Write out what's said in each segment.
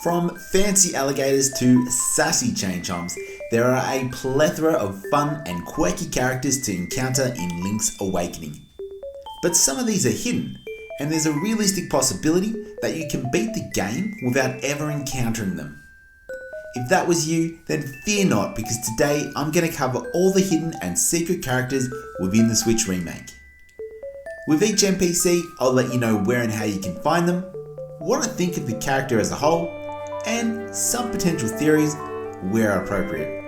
From fancy alligators to sassy chain chomps, there are a plethora of fun and quirky characters to encounter in Link's Awakening. But some of these are hidden, and there's a realistic possibility that you can beat the game without ever encountering them. If that was you, then fear not, because today I'm going to cover all the hidden and secret characters within the Switch remake. With each NPC, I'll let you know where and how you can find them, what I think of the character as a whole, and some potential theories where appropriate.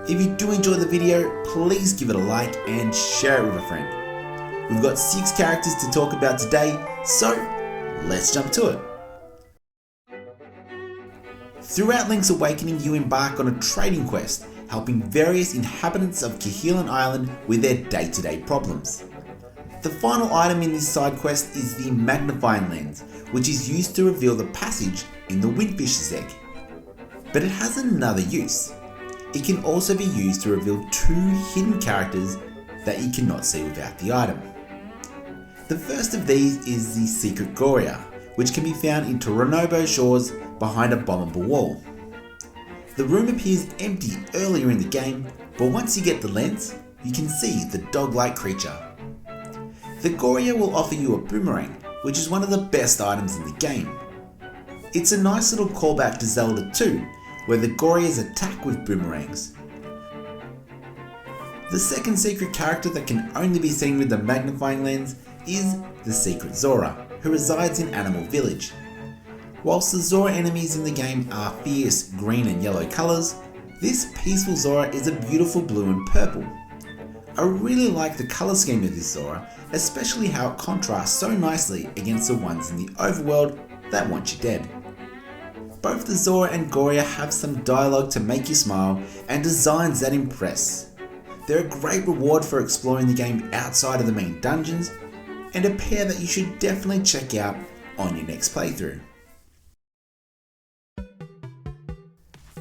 If you do enjoy the video, please give it a like and share it with a friend. We've got 6 characters to talk about today, so let's jump to it. Throughout Link's Awakening, you embark on a trading quest, helping various inhabitants of Kaheelan Island with their day-to-day problems. The final item in this side quest is the magnifying lens, which is used to reveal the passage in the windfish's egg. But it has another use. It can also be used to reveal 2 hidden characters that you cannot see without the item. The first of these is the secret Goriya, which can be found in Toronobo shores behind a bombable wall. The room appears empty earlier in the game, but once you get the lens, you can see the dog-like creature. The Goriya will offer you a boomerang, which is one of the best items in the game. It's a nice little callback to Zelda 2, where the Goriyas attack with boomerangs. The second secret character that can only be seen with the magnifying lens is the secret Zora, who resides in Animal Village. Whilst the Zora enemies in the game are fierce green and yellow colours, this peaceful Zora is a beautiful blue and purple. I really like the colour scheme of this Zora, especially how it contrasts so nicely against the ones in the overworld that want you dead. Both the Zora and Goriya have some dialogue to make you smile and designs that impress. They're a great reward for exploring the game outside of the main dungeons, and a pair that you should definitely check out on your next playthrough.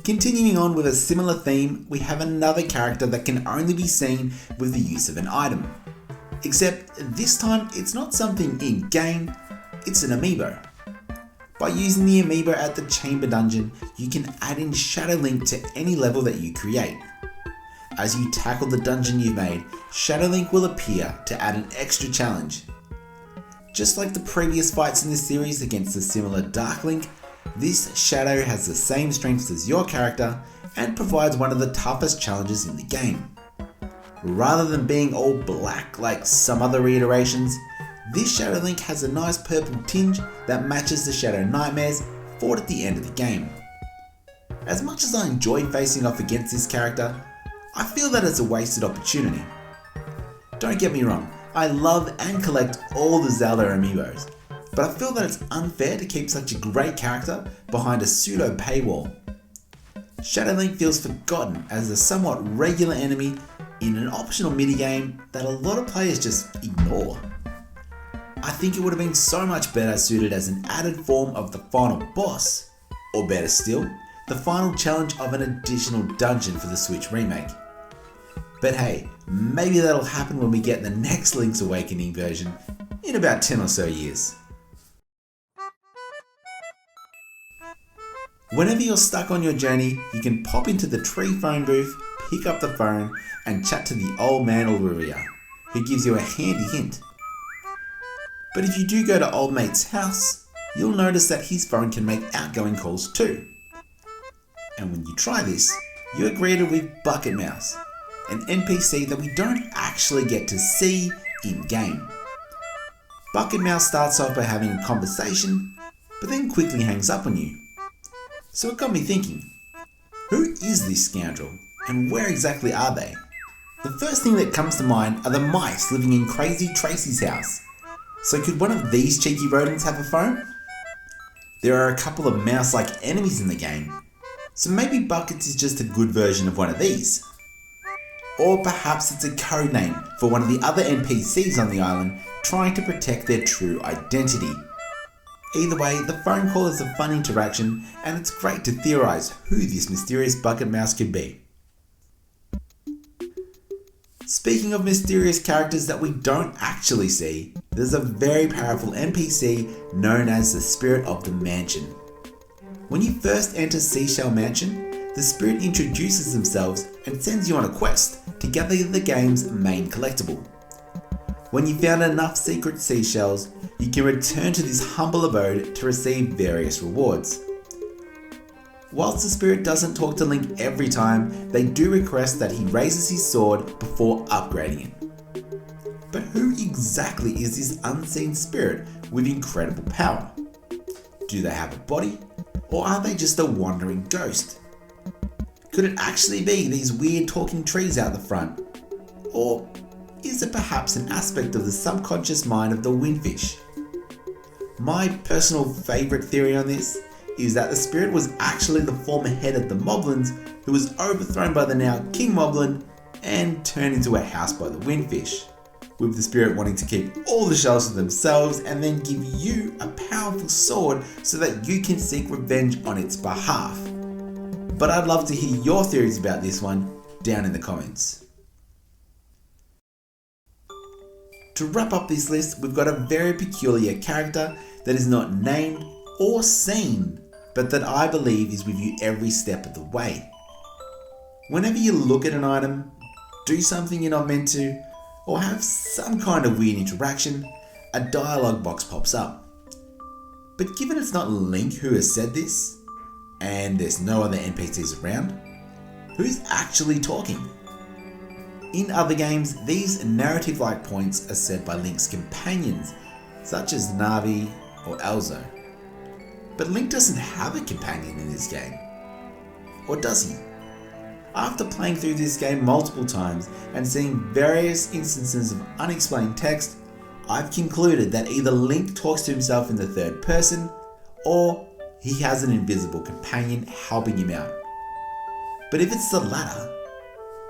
Continuing on with a similar theme, we have another character that can only be seen with the use of an item. Except this time it's not something in-game, it's an amiibo. By using the amiibo at the chamber dungeon, you can add in Shadow Link to any level that you create. As you tackle the dungeon you've made, Shadow Link will appear to add an extra challenge. Just like the previous fights in this series against the similar Dark Link, this Shadow has the same strengths as your character and provides one of the toughest challenges in the game. Rather than being all black like some other reiterations, this Shadow Link has a nice purple tinge that matches the Shadow Nightmares fought at the end of the game. As much as I enjoy facing off against this character, I feel that it's a wasted opportunity. Don't get me wrong, I love and collect all the Zelda amiibos, but I feel that it's unfair to keep such a great character behind a pseudo paywall. Shadow Link feels forgotten as a somewhat regular enemy in an optional minigame that a lot of players just ignore. I think it would have been so much better suited as an added form of the final boss, or better still, the final challenge of an additional dungeon for the Switch remake. But hey, maybe that'll happen when we get the next Link's Awakening version in about 10 or so years. Whenever you're stuck on your journey, you can pop into the tree phone booth, pick up the phone, and chat to the old man Goriya, who gives you a handy hint. But if you do go to old mate's house, you'll notice that his phone can make outgoing calls too. And when you try this, you are greeted with Bucket Mouse, an NPC that we don't actually get to see in-game. Bucket Mouse starts off by having a conversation, but then quickly hangs up on you. So it got me thinking, who is this scoundrel, and where exactly are they? The first thing that comes to mind are the mice living in Crazy Tracy's house. So could one of these cheeky rodents have a phone? There are a couple of mouse-like enemies in the game, so maybe Buckets is just a good version of one of these. Or perhaps it's a code name for one of the other NPCs on the island trying to protect their true identity. Either way, the phone call is a fun interaction, and it's great to theorise who this mysterious Bucket Mouse could be. Speaking of mysterious characters that we don't actually see, there's a very powerful NPC known as the Spirit of the Mansion. When you first enter Seashell Mansion, the spirit introduces themselves and sends you on a quest to gather the game's main collectible. When you found enough secret seashells, you can return to this humble abode to receive various rewards. Whilst the spirit doesn't talk to Link every time, they do request that he raises his sword before upgrading it. But who exactly is this unseen spirit with incredible power? Do they have a body, or are they just a wandering ghost? Could it actually be these weird talking trees out the front? Or is it perhaps an aspect of the subconscious mind of the windfish? My personal favourite theory on this is that the spirit was actually the former head of the Moblins who was overthrown by the now King Moblin and turned into a house by the windfish, with the spirit wanting to keep all the shells to themselves and then give you a powerful sword so that you can seek revenge on its behalf. But I'd love to hear your theories about this one down in the comments. To wrap up this list, we've got a very peculiar character that is not named or seen, but that I believe is with you every step of the way. Whenever you look at an item, do something you're not meant to, or have some kind of weird interaction, a dialogue box pops up. But given it's not Link who has said this, and there's no other NPCs around, who's actually talking? In other games, these narrative-like points are said by Link's companions, such as Navi or Elzo. But Link doesn't have a companion in this game. Or does he? After playing through this game multiple times and seeing various instances of unexplained text, I've concluded that either Link talks to himself in the third person, or he has an invisible companion helping him out. But if it's the latter,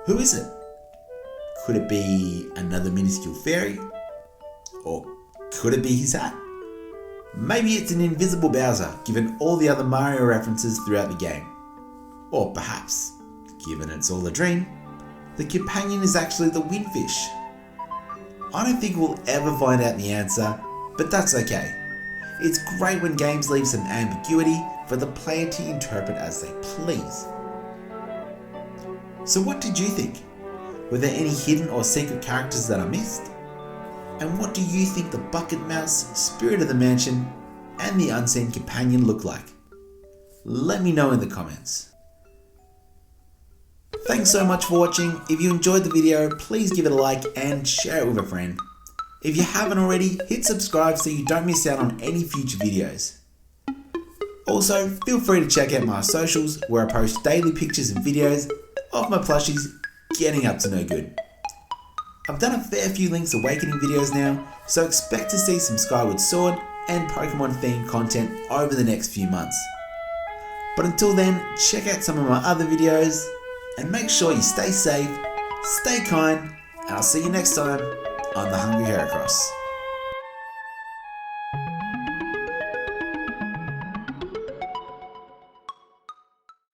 who is it? Could it be another minuscule fairy? Or could it be his hat? Maybe it's an invisible Bowser, given all the other Mario references throughout the game. Or perhaps, given it's all a dream, the companion is actually the windfish. I don't think we'll ever find out the answer, but that's okay. It's great when games leave some ambiguity for the player to interpret as they please. So what did you think? Were there any hidden or secret characters that I missed? And what do you think the Bucket Mouse, Spirit of the Mansion, and the Unseen Companion look like? Let me know in the comments. Thanks so much for watching. If you enjoyed the video, please give it a like and share it with a friend. If you haven't already, hit subscribe so you don't miss out on any future videos. Also, feel free to check out my socials where I post daily pictures and videos of my plushies getting up to no good. I've done a fair few Link's Awakening videos now, so expect to see some Skyward Sword and Pokemon themed content over the next few months. But until then, check out some of my other videos, and make sure you stay safe, stay kind, and I'll see you next time on the Hungry Heracross.